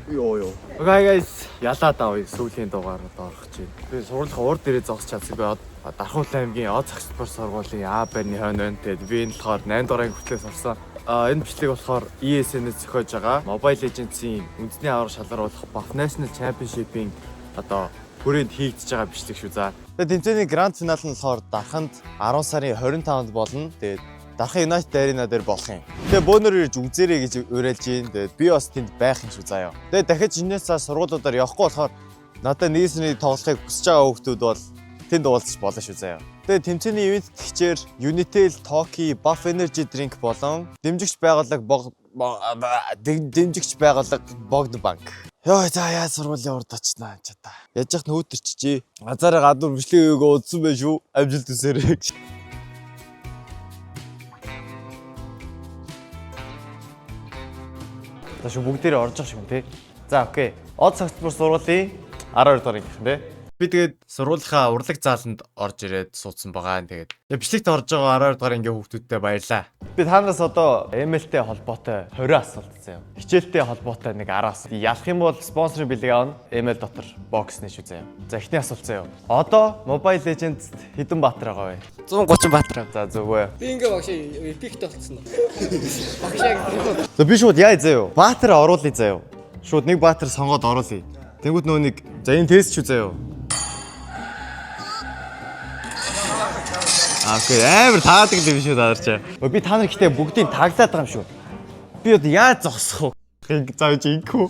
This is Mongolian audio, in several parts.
Ёо. Okay guys, ялаа давъя сүүлийн дугаард орох чинь. Би сургуулийн урд дээрээ зогсож чадсангүй. Дархуул аймгийн Од цагт спорт сургуулийн А байрны хойно байна. Тэгээд би энэ болохоор 8 дугаар анги хүртэл сурсан. Энэ бичлэг болохоор ESN-ээс зохиож байгаа Mobile Legends-ийн үндэсний авраг шалгаруулах Buff National Championship-ийн хүрээнд хийгдэж байгаа бичлэг шүү за. Тэгээд тэмцээний гранд финал нь болохоор дарханд 10 сарын 25-нд болно. Тэгээд Дархан United Arena дээр болох юм. Тэгээ бөөнөр ирж үзээрэй гэж уриалж гин. Тэгээд би бас тэнд байх юм шүү заяа. Тэгээд дахиж энэс сургуулиудаар явахгүй болохоор надад нийсний тоглохыг хүсэж байгаа хүмүүс бол тэнд уулзах болно шүү заяа. Тэгээд тэмцээний ивент тэгчээр Unitel, Toki, Buff Energy Drink болон дэмжигч байгууллага Bogd Bank. Йоо за яа сургуулийн урд очснаа чадаа. Яаж яах нөөтөрчжээ. Газараа гадуур бичлэг өгөө удсан байх шүү. Амжилт хүсээрэй. Тааш бүгдээрээ орж байгаа шүү тий. За окей. Од цагт бүр сургуулийн 12 дугаар гэх юм тий. Би тэгээд сургуулийнхаа урлаг зааланд орж ирээд суудсан байгаа. Тэгээд бичлэгт орж байгаа 12 дугаар ангийн хүүхдүүдтэй баярлаа. Би танараас одоо ML-тэй холбоотой 20 асуулт заяа. Хичээлтэй холбоотой нэг 10 асуулт. Ялах юм бол спонсорын бэлэг авна. ML дотор бокс нэ шүү заяа. За эхний асуулт заяа. Одоо Mobile Legends хэдэн баатар байгаа вэ? 130 баатар. За зүгөө. Би ингээ багшаа эпиктэй болцсон. Багшаа. За би шууд яа заяа. Баатар оруулъя заяа. Шууд нэг баатар сонгоод оруулъя. Тэнгүүд нөө нэг за энэ тест шүү заяа. Окей, амар таадаг юм шүү даарчаа. Би та нар ихтэй бүгдийг таглаад байгаа юм шүү. Би одоо яаж зогсох вэ? Зааж инкүү.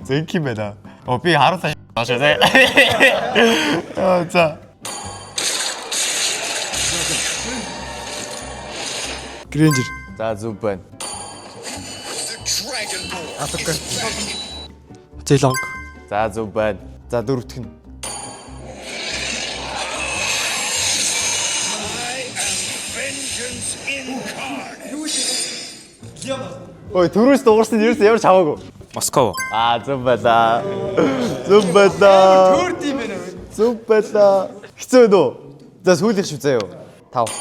За инк юм байна. Би харуулаа таашаа зэ. За. Грэнжер. За зүг байна. Атака. Зэлонг. За зүг байна. За дөрөвтг нь. Ой, түрүүс дуурсан нь ерөөс ямар ч хамаагүй. Москов. Зүг байлаа. Зүг байлаа. Төрд юм байна. Зүг байлаа. Хэцүү нөө. За сүүлийнх шүү заяа. 5.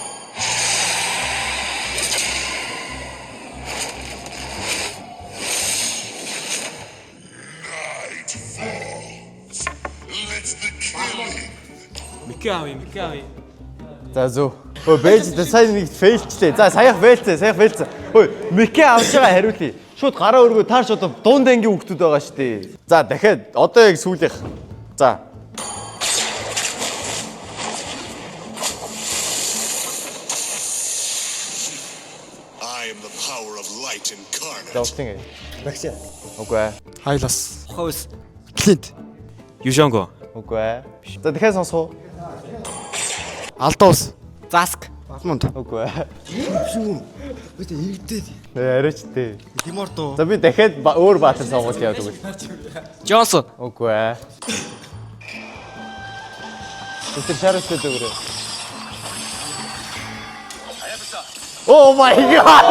Микави. За зүг. Ой, бэж сайн нэг фейлчлээ. За саяхан фейлцээ. Ой, Микэ авч байгаа хариулъя. Шууд гараа өргөө таарч одоо дунд ангийн хүүхдүүд байгаа шүү дээ. За дахиад одоо яг сүүлийнх. За. I am the power of light incarnate. Зовлон. Багшаа. Үгүй. Хайлас. Хойс. Клинт. Южонго. Үгүй. За дахиад сонсох. Алтаус. Заск. Балмонд. Үгүй. Бид иргэдээ. Арайчтэй. Тиморто. За би дахиад өөр баатар сонгуул яваад үгүй. Джонсон. Үгүй. Тэр шаралтай дөрөв. Oh my god.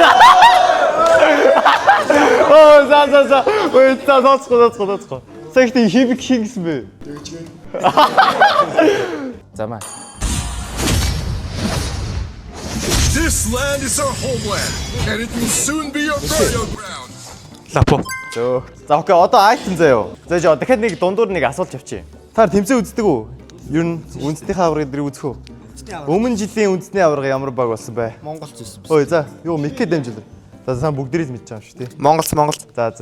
За. Ой, цаацгаа. Сэгт хибик хийгсэн бэ. За маа. This land is our homeland, and it will soon be your burial ground. Лапо. За окей, одоо айтем заяа. За дахиад нэг дундуур нэг асуулт явчих. Та тэмцээ үздэг үү? Ер нь үндэснийхээ аврагыг дэр үзэх үү? Өмнө жилийн үндэсний авраг ямар баг болсон бэ? Монголч байсан. Ой за, юу Микэ дамжуулаа. За сайн бүгдээрээ л мэдчихэж байгаа шүү дээ. Монгол.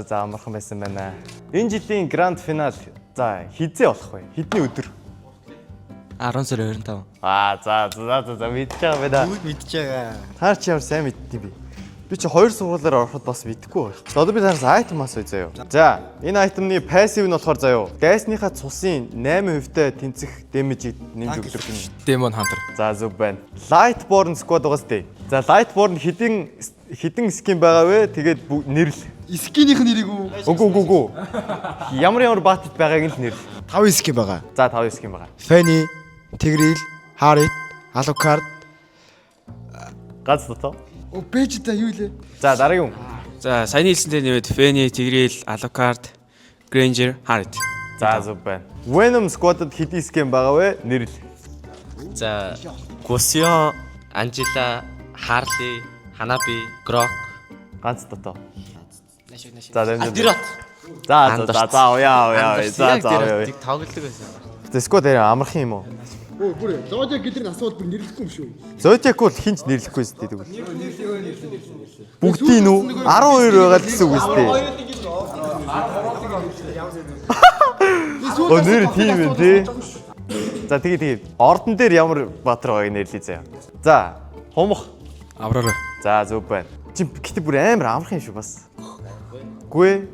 За амархан байсан байна. Энэ жилийн гранд финал за хизээ болох вэ? Хэдний өдөр? 10 сарын 25. За мэдчихэж байгаа байна. Мэдчихэж байгаа. Таар чи ямар сайн мэдтий би. Би чи хоёр сургуулиар ороход бас мэдэхгүй байх. Одоо би тараас айтем асууя заяа. За, энэ айтемны пассив нь болохоор заяа. Дайсныхаа цусын 8%-тай тэнцэх дэмэжийг нэмж өгдөг юм. Demon Hunter. За зүг байна. Lightborn squad угаас дээ. За Lightborn хідэн скин байгаа вэ? Тэгээд нэрл. Скинийх нэрийг үү? Үгүй. Ямар баатад байгааг нь л нэрл. 5 скин байгаа. За 5 скин байгаа. Fanny, Tigreal, Harit, Alucard. Гац тоо. О бэжтэй юу лээ? За дараагийн. За саяны хэлсэнтэй нэмээд Fanny, Tigreal, Alucard, Granger, Harit. За зүг байна. Venom squad-д хэдий скин байгаа вэ? Нэрл. За Гусио, Анжела, Харли, Ханаби, Грок. Ганц дотоо. Нашиг. За дамжуулъя. Альдират. За яа. За. тоглолдог байсан. Тэско дээр амархан юм уу? Өө бүр Зодиак гэдрийн асуудал бүр нэрлэхгүй юм шүү. Зодиак бол хинч нэрлэхгүй шүү дээ тэгвэл. Бүгдийн үү? 12 байгаа л гэсэн үг шүү дээ. Нэр тийм үү тий? За тэгээ. Ордон дээр ямар баатар байгааг нэрлэе заяа. За, хумх. Авраарай. За зөв байна. Чи гэтээ бүр амар амархан юм шүү бас. Гүй.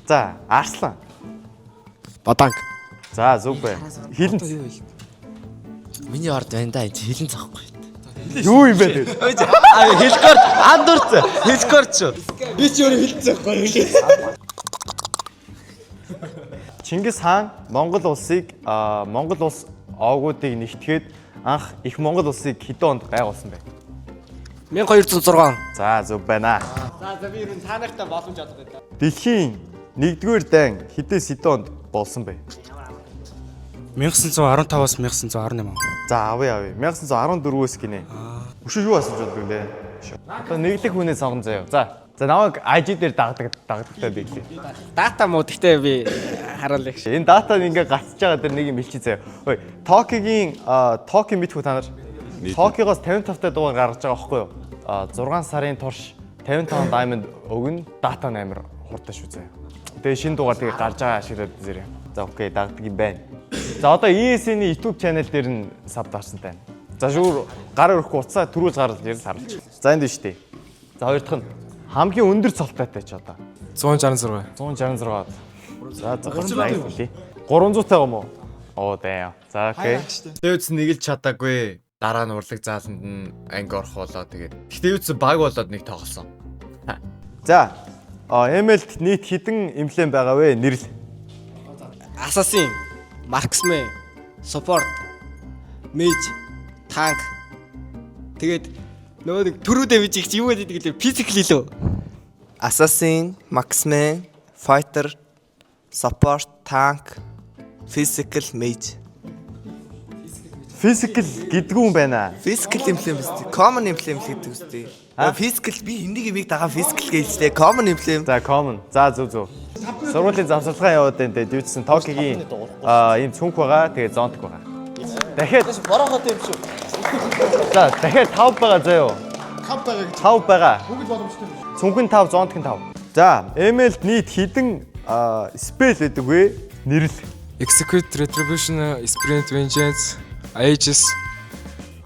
За, Арслан. Баданг. За зөв байна. Хилэнц. Миний орд байна да. Хилэн цахгүй. Юу юм бэ? Хэлэхээр андуурц. Хэлэхээр ч. Би ч өөрөө хэлцээ байхгүй. Чингис хаан Монгол улсыг Монгол улс оогуудыг нэгтгэхэд анх их Монгол улсыг хэдэн онд байгуулсан бэ? 1206. За зөв байна. За би ер нь та нартай боломж олох гэдэг. Дэлхийн 1-р дайн хэдээс хэдэн онд болсон бэ? 1915-аас 1918. За авъя. 1914-өөс гинэ. Өшөө юу асууж байдаг вэ? Одоо нэглэх хүнээ сонгон заяа. За намайг IG дээр дагдаг биглээ. Дата муу гэхдээ би харуулъя гэж. Энэ датад ингээ гацж байгаа дээр нэг юм хэлчихье заяа. Ой, Токи мэдхүү та нар. Токигоос 55-тай дугаар гаргаж байгаа байхгүй юу? 6 сарын турш 55 diamond өгнө. Дата амар хурдан шүү заяа. Тэгээ шинэ дугаар тэгээ гарч байгаа ашиглаад зэрэг. За окей, дагдаг юм байна. За одоо ESN-ийн YouTube channel дээр нь саб дарсантай байна. За шүүр гар өрөхгүй уцаа төрүүлж гаргаж ярил харуулж. За энд биш үү? За хоёр дахь нь хамгийн өндөр цолтойтой ч одоо 166. 166. За лайк үлээ. 300 таа юм уу? Оо даа. За окей. Дэвц нэг л чадаагүй. Дараа нь урлаг зааланд нь анги орох болоо тэгээд. Гэхдээ юуц баг болоод нэг тоглосон. За ML-д нийт хэдэн эмблем байгаа вэ? Нэрл. Assassin, Marksman, Support, Mage, Tank. Тэгээд нөгөө нэг төрүүдээ бич их юу гэдэг лээ physical лөө. Assassin, Marksman, Fighter, Support, Tank, Physical, Mage. Physical гэдгүү юм байна. Physical emblem үстэй. Common emblem гэдэг үстэй. Physical би энийг имийг дагаа physical гэлжтэй. Common emblem. За common. За зөв. Сургуулийн завсарлага яваад байна дээ. Дүүцсэн Токигийн ийм цүнх байгаа. Тэгээ зонтик байгаа. Дахиад Борохот юм шүү. за дахиад 5 байгаа заа юу? 5 байгаа гэж. 5 байгаа. Бүгд боломжтой. Цүнхэн 5, зонтик 5. За ML-д нийт хэдэн spell байдаг вэ? Нэрлэл. Execute, Retribution, Sprint, Vengeance, Aegis,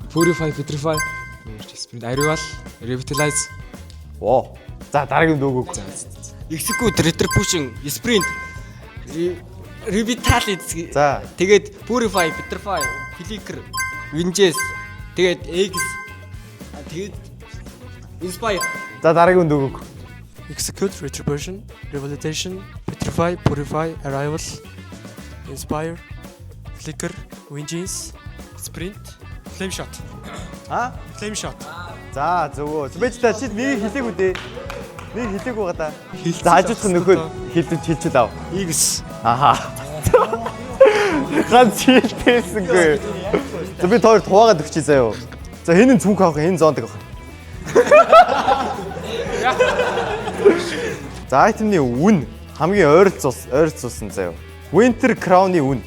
Purify, Petrify, Sprint, Arrival, Revitalize. Оо. За дараагийн дүүгөө. Execute, Retribution, Sprint, Revitalize. За. Тэгээд Purify, Petrify, Flicker, Vengeance. Тэгээд Aegis. Тэгээд Inspire. За дараагийн дүүгөө. Execute, Retribution, Revitalization, Petrify, Purify, Arrival, Inspire, Flicker, Vengeance, Sprint, Flame Shot. Flame Shot. За зөвөө. Бэж та чи нэг хэлээгүй дээ. Нэг хэлээгүй байгаа да. За хажуудах нөхөд хэлчихэл ав. X. Аха. Ганц хэлтэйсэнгүй. За би тоор хуваагаад өгчий заяа. За хинэн цүнх авах, хин зоондаг авах. За айтемны үн хамгийн ойролцуулсан заяа. Winter Crown-ы үн.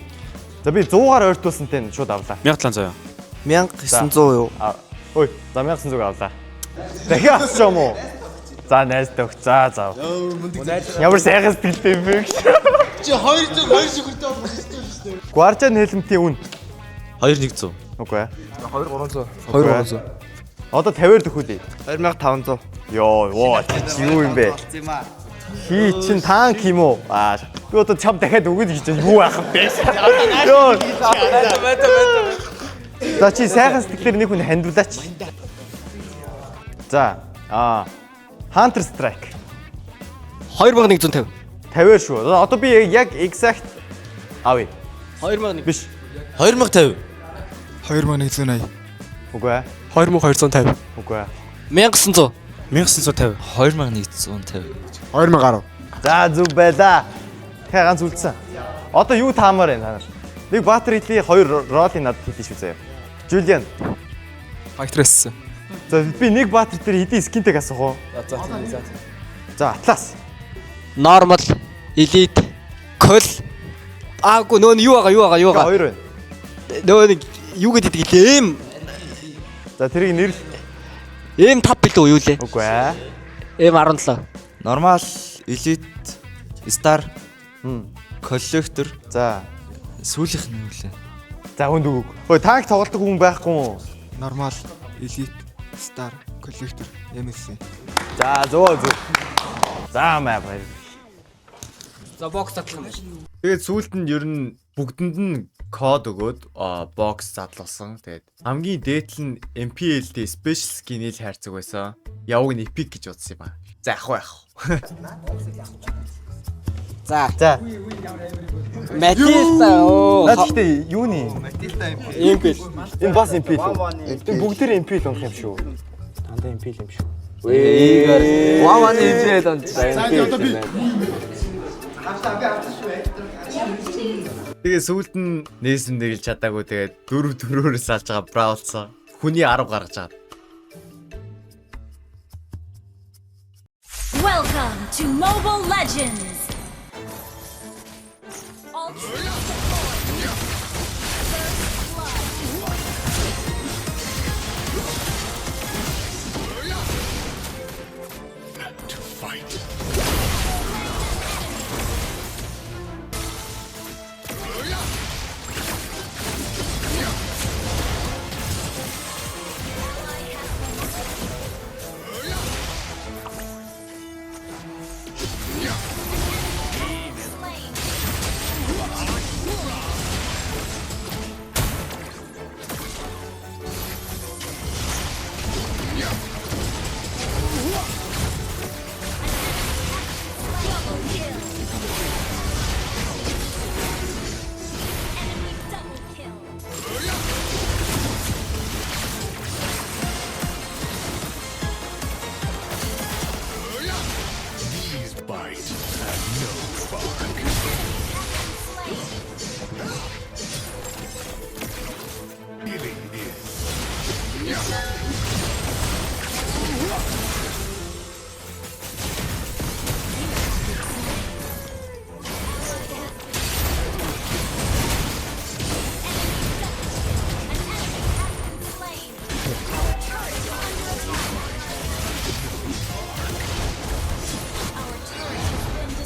За би 100-аар ойртуулсантай нь шууд авлаа. 1700 юу? 1900 юу? Ой, за 1900 авлаа. Дахиад авчих юм уу? За найзтай өгч. За. Ямар сайхан сэтгэлтэй юм бэ? Чи 200 шигүртэй болох хэрэгтэй шүү дээ. Guardian Helmet-ийн үн 2100. үгүй ээ. 2300. Одоо 50-аар төхүүлээ. 2500. Йоо, чи юу юм бэ? Хий чин танк юм уу? Би одоо чам дахиад өгöd гэж юу аах вэ? Йоо. За чи сайхан сэтгэлээр нэг хүн хандуулаач. За, Hunter Strike 2150. 50-аар шүү. Одоо би яг exact авъя. 2001. Биш. 2050. 2180. Үгүй ээ. 2250. Үгүй ээ. 1900. 1950. 2150. 2010. За зүг байлаа. Тэ ганц үлдсэн. Одоо юу таамаар байна та нар? Нэг Баатар хэлий, хоёр ролыг надад хэлээ шүү заяа. Julian. Fighter-с. За би нэг Баатар дээр хэдийн скинтэйг асуух уу? За Атлас. Normal, Elite. Col. Аагүй нөө юу байгаа. Хоёр байна. Нөө нэг юу гэдэг ийм За тэрийг нэр ийм 5 билүү юу лээ? үгүй ээ. Ийм 17. Нормал, элит, стар, коллектор. За. Сүүлийнх нь юу лээ? За хүнд үг. Хөөе танк тоглодог хүн байхгүй юу? Normal, elite, star, collector, MSC. За зөв. За маа баяр. За бокс татлах юм байна. Тэгээд сүүлд нь ер нь бүгдэнд нь код өгөөд бокс задлуулсан. Тэгээд хамгийн дээдл нь MPLT special skin-ийг хайрцаг байсан. Яваг нь epic гэж утсан юм ба. За яах вэ? За. Матилта оо. Гэхдээ юуны? Импэл. Энэ бас MPL. Энэ бүгдээр MPL унах юм шүү. Дандаа MPL юм шүү. Ваван импэл онц. Тэгээ сүүлд нь нээсэн дэглэж чадаагүй тэгээд 4-4-өөс алж байгаа браулсан. Хүний 10 гаргаж байгаа. Welcome to Mobile Legends. To fight. These bites have no spark.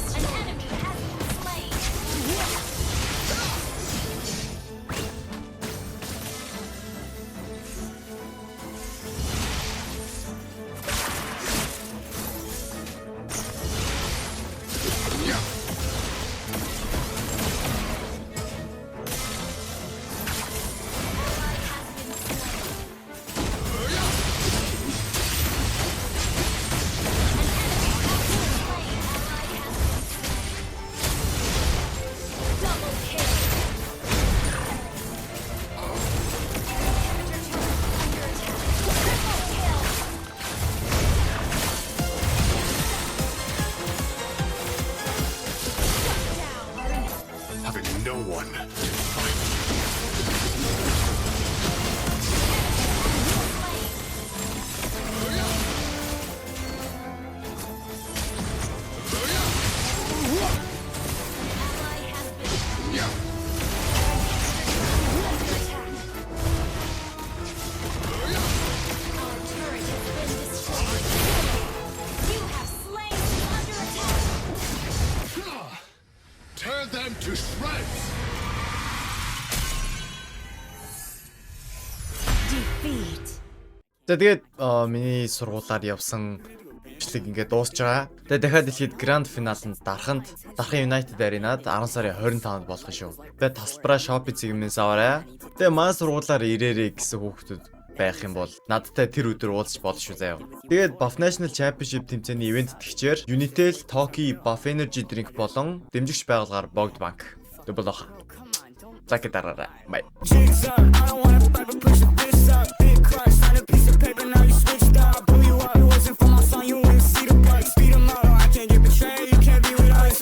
Healing having no one to fight. Tear them to shreds! Defeat. За тэгээд миний сургуулаар явсан бичлэг ингээд дуусж байгаа. Тэгээд дахиад дэлхийд гранд финаланд дарахын United Arena-д 10 сарын 25-нд болох нь шүү. Тэгээд тасалбараа Shopee цэгмээс аваарай. Тэгээд манай сургуулаар ирээрэй гэсэн хүүхдүүд байх юм бол надтай тэр өдөр уулзч болно шүү заяа. Тэгээд Buff National Championship тэмцээний ивент тэтгэгчээр Unitel, Toki, Buff Energy Drink болон дэмжигч байгууллагаар Bogd Bank. Дублох. Закэ дараарай. Bye.